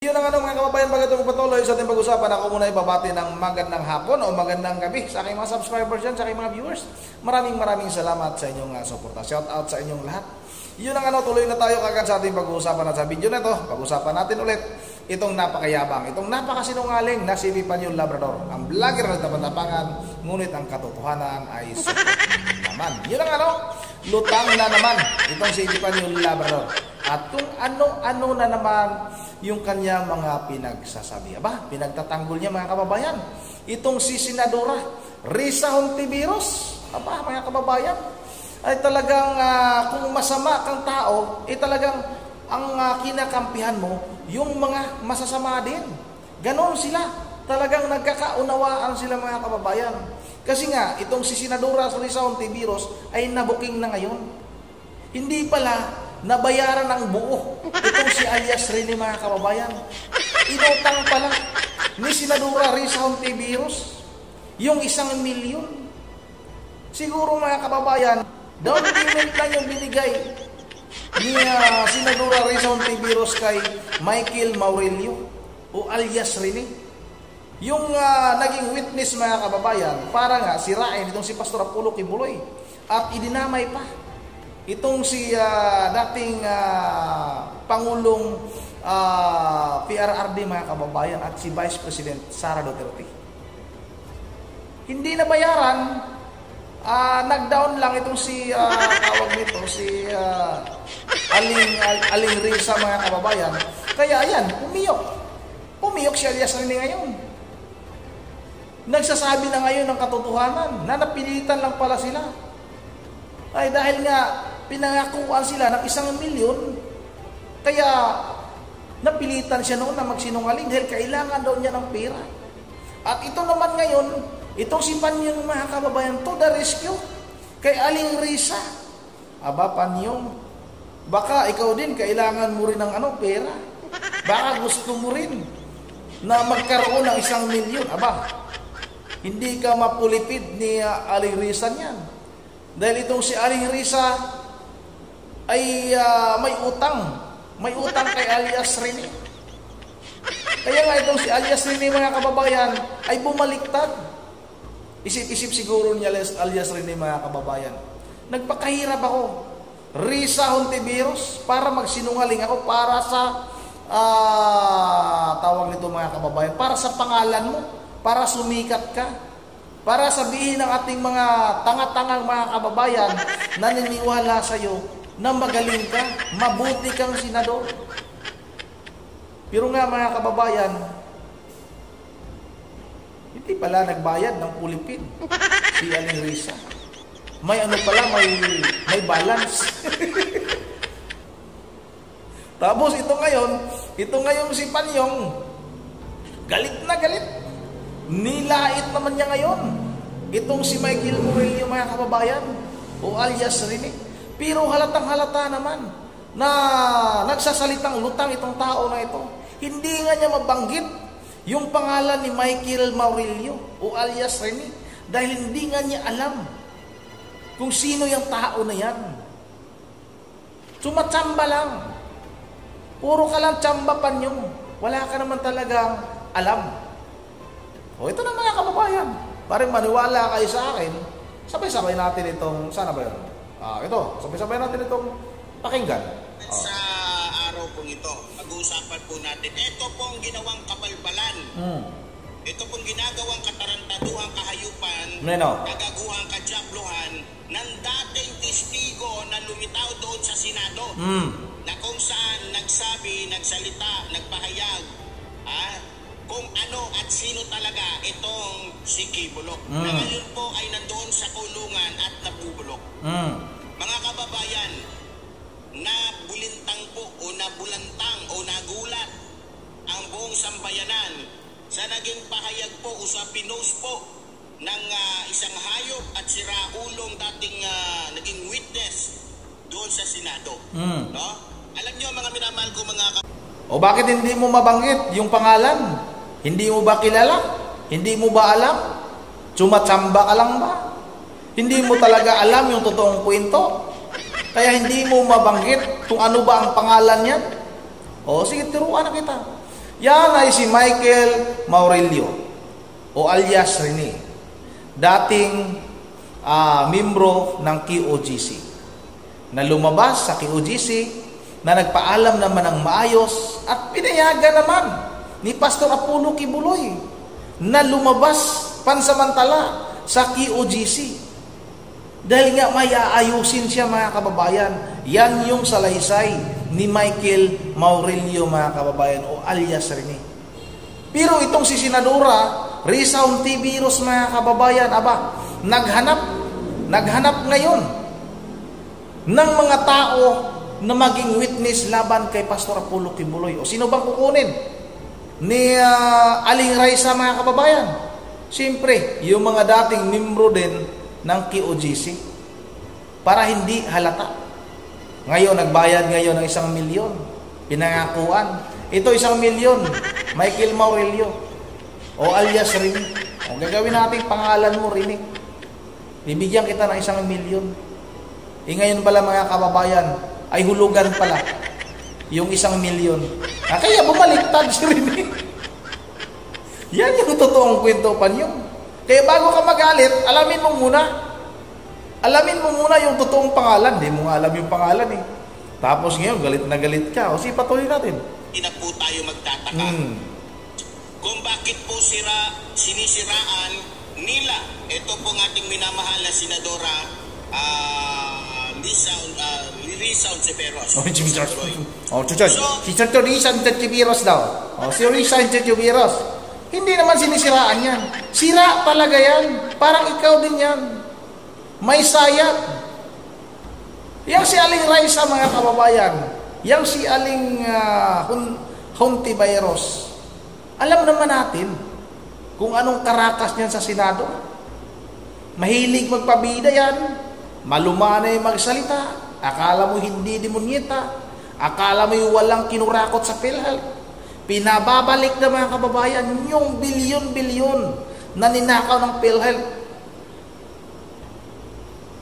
Yun ang mga kababayan, bago itong patuloy sa ating pag-usapan, ako muna ibabati ng magandang hapon o magandang gabi sa aking mga subscribers dyan, sa aking mga viewers. Maraming salamat sa inyong suporta. Shout out sa inyong lahat. Yun ang tuloy na tayo kagad sa ating pag-uusapan at sa video na ito. Pag-usapan natin ulit itong napakayabang, itong napakasinungaling na si Epifanio Labrador. Ang vlogger na tapatapangan, ngunit ang katotohanan ay super naman. Yun ang lutang na naman itong si Epifanio Labrador. At kung ano-ano na naman yung kanyang mga pinagsasabi. Aba, pinagtatanggol niya mga kababayan. Itong si Senadora Risa Hontiveros, aba mga kababayan, ay talagang kung masama kang tao, talagang ang kinakampihan mo, yung mga masasama din. Ganon sila. Talagang nagkakaunawaan sila mga kababayan. Kasi nga, itong si Senadora Risa Hontiveros ay nabuking na ngayon. Hindi pala nabayaran ng buo itong si alias Rene mga kababayan. Inutang pala ni Senadora Risa Hontiveros yung 1 milyon. Siguro mga kababayan, down payment lang yung binigay ni Senadora Risa Hontiveros kay Michael Maurelio o alias Rene. Yung naging witness mga kababayan, para nga sirain itong si Pastor Apollo Kibuloy at idinamay pa itong si dating Pangulong PRRD mga kababayan at si Vice President Sara Duterte. Hindi nabayaran, nag-down lang itong si tawag nito, si Aling Risa mga kababayan. Kaya ayan, pumiyok si alias Rene ngayon. Nagsasabi na ngayon ng katotohanan na napilitan lang pala sila. Ay dahil nga pinangakuan sila ng 1 milyon, kaya napilitan siya noon na magsinungaling dahil kailangan daw niya ng pera. At ito naman ngayon, itong si Panyong mga kababayan to the rescue kay Aling Risa. Aba Panyong, baka ikaw din kailangan mo rin ng pera. Baka gusto mo rin na magkaroon ng 1 milyon. Aba, hindi ka mapulipid ni Aling Risa niyan. Dahil itong si Aling Risa ay may utang kay alias Rene. Kaya nga itong si alias Rene mga kababayan ay bumaliktad. Isip-isip siguro niya alias Rene mga kababayan. Nagpakahirap ako, Risa Hontiveros, para magsinungaling ako para sa tawag nito mga kababayan, para sa pangalan mo, para sumikat ka, para sabihin ng ating mga tanga-tangang mga kababayan na naniniwala sa iyo na magaling ka, mabuti kang senador. Pero nga mga kababayan, hindi pala nagbayad ng pulipid si Aling Risa. May pala, may balance. Tapos ito ngayon si Panyong, galit na galit. Nilait naman niya ngayon itong si Michael Maurelio mga kababayan o alias Rene. Pero halatang halata naman na nagsasalitang lutang itong tao na ito. Hindi nga niya mabanggit yung pangalan ni Michael Maurelio o alias Rene dahil hindi nga niya alam kung sino yung tao na yan. Sumatsamba lang. Puro ka lang tsamba Panyong. Wala ka naman talagang alam. O ito na mga kababayan, parang maniwala kayo sa akin, sabay-sabay natin itong, sana ba yun? Ito, sabay-sabay natin itong pakinggan. Sa araw pong ito, pag-uusapan po natin, ito pong ginawang kabalbalan. Ito pong ginagawang katarantaduhang kahayupan, kagaguhang kadyabluhan, ng dating testigo na lumitaw doon sa Senado, na kung saan nagsalita, nagpahayag, kung ano at sino talaga itong si Kibuloy. Na ngayon po ay nandoon sa kulungan at nabubulok. Mga kababayan, nabulintang po o nabulantang o nagulat ang buong sambayanan sa naging pahayag po o sa pinost po ng isang hayop at siraulong dating naging witness doon sa Senado. No? Alam nyo mga minamahal ko mga o bakit hindi mo mabanggit yung pangalan? Hindi mo ba kilala? Hindi mo ba alam? Sumatsamba ka lang ba? Hindi mo talaga alam yung totoong kwento? Kaya hindi mo mabanggit kung ano ba ang pangalan niyan? O sige, tiruan na kita. Yan ay si Michael Maurelio o alias Rene, dating membro ng QOGC, na lumabas sa QOGC, na nagpaalam naman ng maayos at pinayagan naman ni Pastor Apollo Kibuloy na lumabas pansamantala sa QOGC. Dahil nga may aayusin siya, mga kababayan. Yan yung salaysay ni Michael Maurelio, mga kababayan, o alias Rene. Pero itong si Senadora Risa Hontiveros, mga kababayan, naghanap ngayon ng mga tao na maging witness laban kay Pastor Apollo Kibuloy. O sino bang kukunin ni Aling Risa, mga kababayan? Siyempre, yung mga dating membro din ng QOGC, para hindi halata. Ngayon, nagbayad ngayon ng 1 milyon. Pinangakuan. Ito 1 milyon. Michael Maurelio o alias Rene. O gagawin natin pangalan mo, Rene. Bibigyan kita ng 1 milyon. Ngayon pala, mga kababayan, ay hulugan pala yung 1 milyon. Kaya bumaliktad si Rene. Yan yung totoong kwento pa niyo. Kaya bago ka magalit, alamin mo muna yung totoong pangalan. Hindi mo nga alam yung pangalan eh. Tapos ngayon, galit na galit ka. O patuloy natin. Hindi na po tayo magtataka kung bakit po sinisiraan nila ito pong ating minamahal na Senadora Risa Hontiveros. Si Senator Risa Hontiveros daw. Si Risa Hontiveros. Hindi naman sinisiraan yan. Sira talaga yan. Parang ikaw din yan. May sayat. Yang si Aling Risa, mga kababayan. Yang si Aling Hontiveros. Alam naman natin kung anong karakas niyan sa Senado. Mahilig magpabida yan. Malumanay magsalita. Akala mo hindi demonyeta. Akala mo walang kinurakot sa PhilHealth. Pinababalik na, mga kababayan, yung bilyon-bilyon na ninakaw ng PhilHealth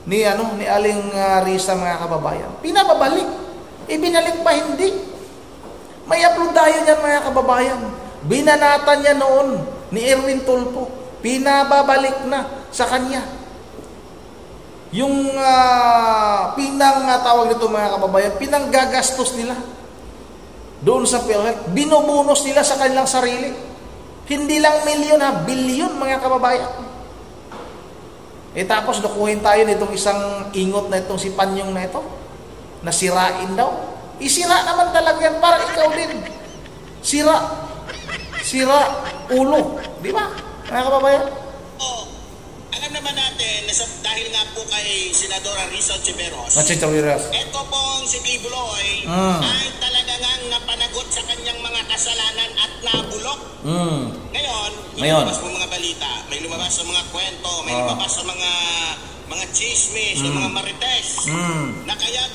ni Aling Risa, mga kababayan. Pinababalik. Ibinalik pa hindi. May uploadayan yan, mga kababayan. Binanatan niya noon ni Erwin Tulfo. Pinababalik na sa kanya. Yung tawag nito, mga kababayan, pinanggagastos nila doon sa PhilHealth, binubunus nila sa kanilang sarili. Hindi lang milyon, bilyon, mga kababayan. Tapos lukuhin tayo nitong isang ingot na itong si Panyong na ito, na sirain daw. Isira naman talaga yan, para ikaw din. Sira ulo. Di ba, mga kababayan? Alam naman natin, dahil nga po kay Senadora Risa Hontiveros, ito pong si Kibuloy ay talaga nga napanagot sa kanyang mga kasalanan at nabulok. Ngayon, may lumabas po mga balita, may lumabas sa mga kwento, may lumabas sa mga chismis, sa mga marites, na kaya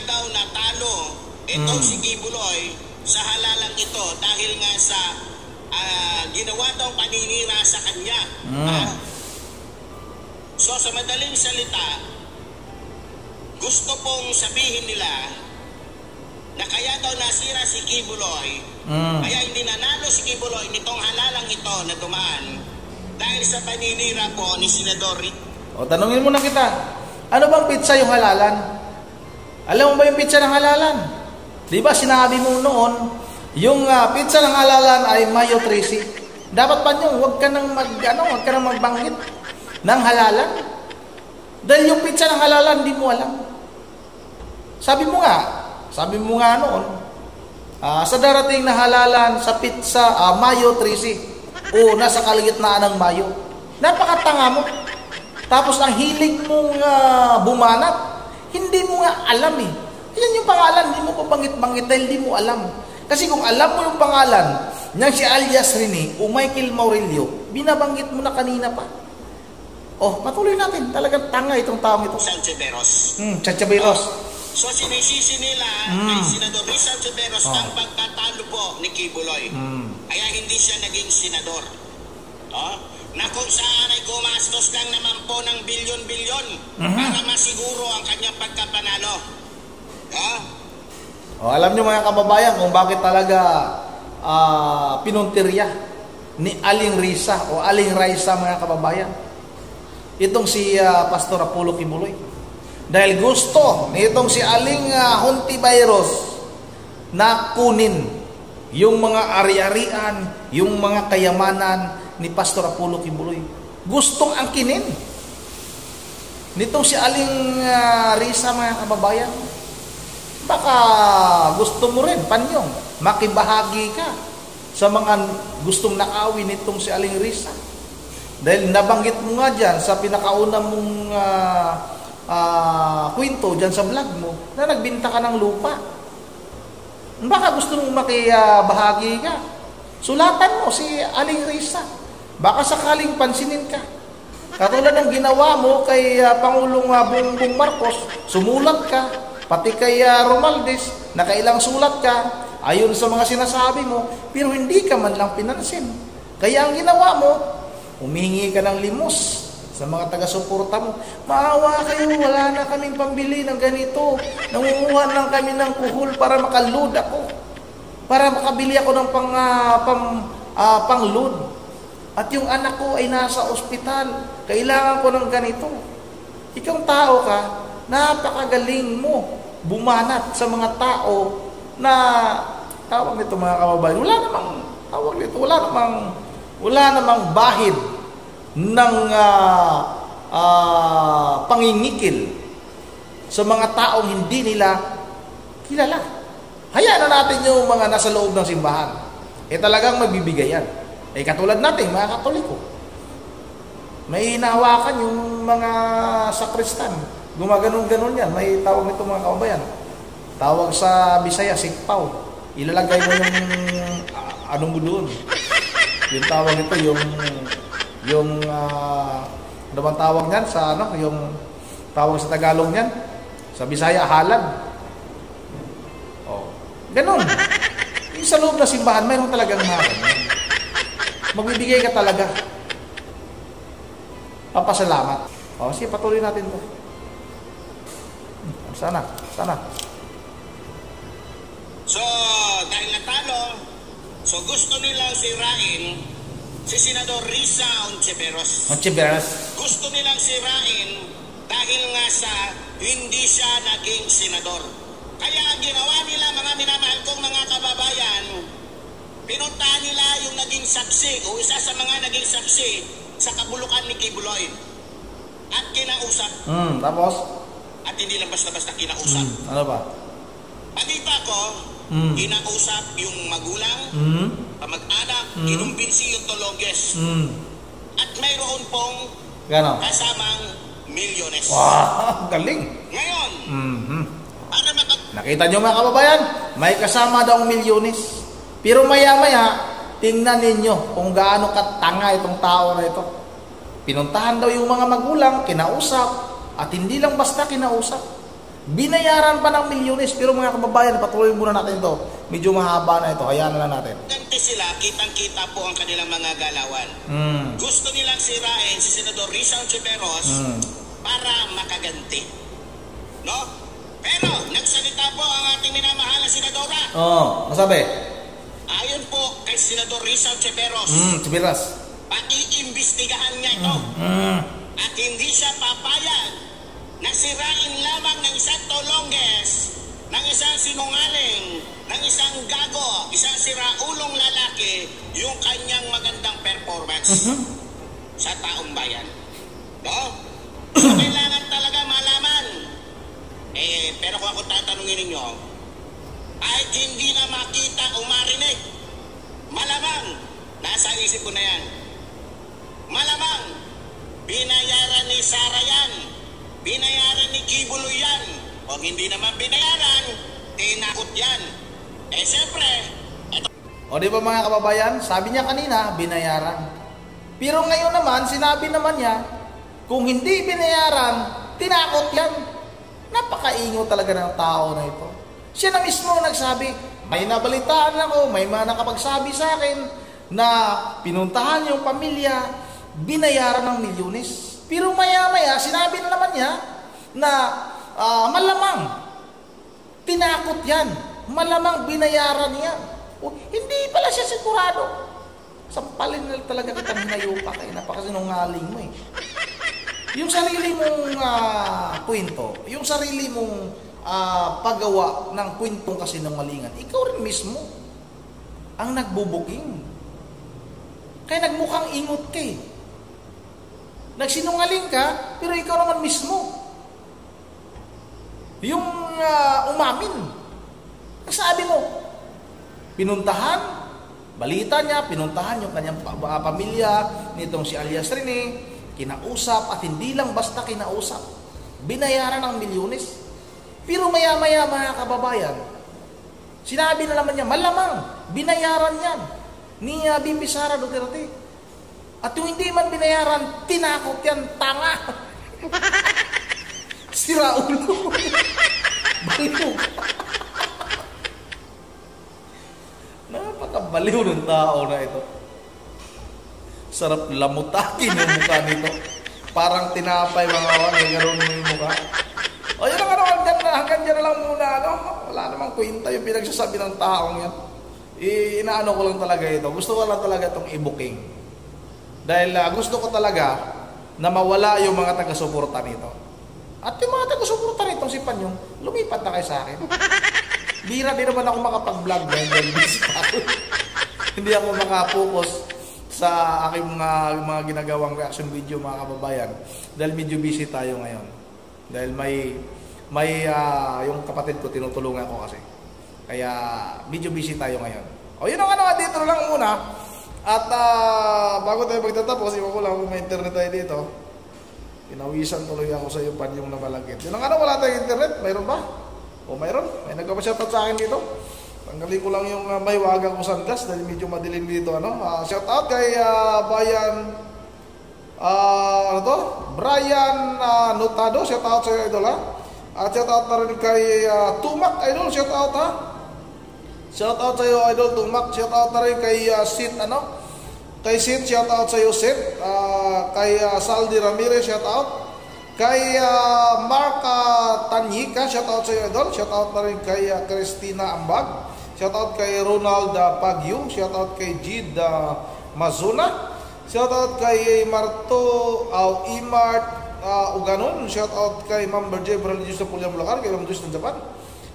daw natalo itong si Kibuloy sa halalang ito dahil nga sa ginawa daw paninira sa kanya. So sa madaling salita, gusto pong sabihin nila na kaya daw nasira si Kibuloy, kaya hindi nanalo si Kibuloy nitong halalang ito na dumaan dahil sa paninira po ni Senador O tanungin muna kita, ano bang pizza yung halalan? Alam mo ba yung pizza ng halalan? Di ba sinabi mo noon, yung pizza ng halalan ay Mayo Tracy. Dapat pa nyo, huwag ka nang magbanggit ng halalan. Dahil yung pizza ng halalan, hindi mo alam. Sabi mo nga noon, sa darating na halalan sa pizza, Mayo Tracy, o nasa kalagitnaan ng Mayo. Napakatanga mo. Tapos ang hilig mong bumanat, hindi mo nga alam eh. Yan yung pangalan, hindi mo pa bangit-bangit dahil hindi mo alam. Kasi kung alam mo yung pangalan niyang si alias Rene o Michael Maurelio, binabanggit mo na kanina pa. Patuloy natin. Talagang tanga itong taong ito. Hontiveros. So sinisisi nila kay Senador Risa Hontiveros ang pagkatalo po ni Kibuloy. Kaya hindi siya naging senador. Na kung saan ay gumastos lang naman po ng bilyon-bilyon para masiguro ang kanyang pagkapanalo. O, alam nyo mga kababayan kung bakit talaga pinuntirya ni Aling Risa o Aling Raisa mga kababayan itong si Pastor Apollo Kibuloy. Dahil gusto nitong si Aling Hontiveros na kunin yung mga ari-arian, yung mga kayamanan ni Pastor Apollo Kibuloy. Gustong angkinin nitong si Aling Risa mga kababayan. Baka gusto mo rin, Panyong, makibahagi ka sa mga gustong nakawin nitong si Aling Risa. Dahil nabanggit mo nga dyan sa pinakauna mong kwento dyan sa vlog mo na nagbinta ka ng lupa. Baka gusto mong makibahagi ka. Sulatan mo si Aling Risa. Baka sakaling pansinin ka. Katulad ng ginawa mo kay Pangulong Bongbong Marcos, sumulat ka. Pati kay Romualdez, nakailang sulat ka ayon sa mga sinasabi mo, pero hindi ka man lang pinansin. Kaya ang ginawa mo, humingi ka ng limos sa mga taga-suporta mo. Maawa kayo, wala na kaming pambili ng ganito. Nangunguha lang kami ng kuhol para makaload ako. Para makabili ako ng pang-load. At yung anak ko ay nasa ospital. Kailangan ko ng ganito. Ikaw tao ka, napakagaling mo bumanat sa mga tao na tawag nito mga kababayan. Wala namang bahid ng pangingikil sa mga taong hindi nila kilala. Hayaan na natin yung mga nasa loob ng simbahan. Talagang magbibigay yan. Katulad natin, mga Katoliko. May hinahawakan yung mga sakristan. Gumaganon-ganon yan. May tawag nito mga kababayan. Tawag sa Bisaya, sikpaw. Ilalagay mo yung anong mo doon. Yung tawag nito, yung ano bang tawag niyan sa yung tawag sa Tagalog niyan? Sa Bisaya, halad. Ganon. Sa loob na simbahan, mayroon talagang magbibigay ka talaga. Papasalamat. Sige, patuloy natin to. Sana. So, dahil natalo, so gusto nilang sirain si Senador Risa Hontiveros. Gusto nilang sirain dahil nga sa hindi siya naging senador. Kaya ang ginawa nila, mga minamahal kong mga kababayan, pinuntahan nila yung naging saksi o isa sa mga naging saksi sa kabulukan ni Kibuloy. At kinausap. Tapos? At hindi lang basta-basta kinausap. Ano ba? Pagkita ko, kinausap yung magulang, kamag-anak, kinumbinsi yung Tolonges. At mayroon pong kasamang milyones. Wow, galing. Ngayon, para nakita nyo mga kababayan, may kasama daw milyones. Pero maya-maya, tingnan ninyo kung gaano katanga itong tao na ito. Pinuntahan daw yung mga magulang, kinausap, at hindi lang basta kinausap. Binayaran pa ng milyones. Pero mga kababayan, patuloy muna natin ito. Medyo mahaba na ito, hayaan na lang natin. Ganti sila, kitang-kita po ang kanilang mga galawan. Gusto nilang sirain si Senador Risa Hontiveros para makaganti. No? Pero, nagsalita po ang ating minamahal na senadora. Masabi? Ayon po kay Senador Risa Hontiveros. Pag-iimbestigahan niya ito. At hindi siya papayag na sirain lamang ng isang Tolonges, ng isang sinungaling, ng isang gago, isang siraulong lalaki, yung kanyang magandang performance sa taong bayan. No? So, kailangan talaga malaman. Pero kung ako tatanungin ninyo, kahit hindi na makita o marinig, malamang, nasa isip ko na yan, malamang, binayaran ni Sara yan, binayaran ni Kibuloy yan, o hindi naman binayaran, tinakot yan. Siyempre, di ba mga kababayan, sabi niya kanina, binayaran. Pero ngayon naman, sinabi naman niya, kung hindi binayaran, tinakot yan. Napakaingo talaga ng tao na ito. Siya na mismo nagsabi, may nabalitaan ako, may mga nakapagsabi sa akin na pinuntahan yung pamilya, binayaran ng milyones. Pero maya-maya, sinabi na naman niya na malamang tinakot yan. Malamang binayaran yan. O, hindi pala siya sigurado. Sampalin na talaga kitang hinayupa kayo. Napakasinungaling mo eh. Yung sarili mong kwento, yung sarili mong paggawa ng kwentong kasinungalingan, ikaw rin mismo ang nagbubuking. Kaya nagmukhang ingot ka eh. Nagsinungaling ka, pero ikaw naman mismo yung umamin. Sabi mo, pinuntahan, balita niya, pinuntahan yung kanyang pamilya nitong si alias Rene, kinausap, at hindi lang basta kinausap, binayaran ng milyones. Pero maya-maya mga kababayan, sinabi na naman niya, malamang binayaran yan ni BP Sara Duterte. At yung hindi man binayaran, tinakot yan, tanga. Sira ulo. Baliw. Napakabaliw ng tao na ito. Sarap lamutakin yung mukha nito. Parang tinapay mga wala, gano'n yung mukha. O yun ang hanggang dyan na lang muna, wala namang kwenta yung pinagsasabi ng taong yan. Inaano ko lang talaga ito. Gusto ko lang talaga itong i-booking. Dahil gusto ko talaga na mawala yung mga taga-suporta nito. At yung mga taga-suporta nito, si Panyong, lumipat na kayo sa akin. Bira din naman ako makapag-vlog dahil busy pa ako. Hindi ako makapokus sa aking mga ginagawang reaction video mga kababayan. Dahil medyo busy tayo ngayon. Dahil may yung kapatid ko tinutulungan ko kasi. Kaya medyo busy tayo ngayon. O yun ang dito lang muna. At bago tayo magtatapos, iwan ko lang kung may internet tayo dito. Pinawisan tuloy ako sa iyo Panyong na malagkit. Yun ang wala tayong internet. Mayroon ba? O mayroon? May nagpapashoutout sa akin dito. Tanggalin ko lang yung may wagang ko sunglass dahil medyo madilim dito. Shoutout kay Brian Notado. Shoutout sa iyo, idol ha. At shoutout na rin kay Tumak, idol. Shoutout ha. Shoutout sa iyo, idol Tumak. Shoutout na rin kay Sid, kay Sid, shoutout sa iyo, Sid. Kay Saldi Ramirez, shoutout. Kay Mark Tanyika, shoutout sa iyo, idol. Shoutout na rin kay Christina Ambag. Shoutout kay Ronald Pagyu. Shoutout kay Jid Mazuna. Shoutout kay Marto Imart Uganon. Shoutout kay Ma'am Berje Bralidius sa Pulyang Bulacan. Kay Ma'am Diyos ng Japan.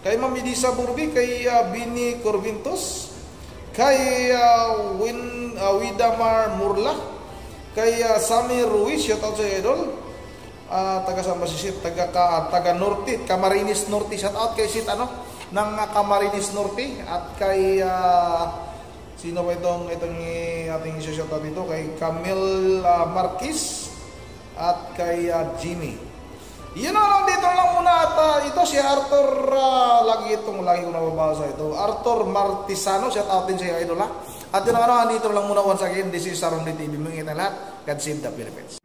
Kay Ma'am Midisa Burbi. Kay Bini Corvintos. Kay Widamar Murla. Kay Sami Ruiz. Shoutout sa iyo, idol. Taga saan ba si Sid? Taga Norte, Camarines Norte. Shoutout kay Sid ng Camarines Norte. At kay sino ba itong ating shoutout dito? Kay Camille Marquez at kay Jimmy. Yun lang, dito lang muna. At ito si Arthur, lagi ko nababasa ito, Arthur Martisano. Shoutout din sa iyo, idol ha. At yun dito lang muna once again. This is Saron TV. Mga lahat, God save the Philippines.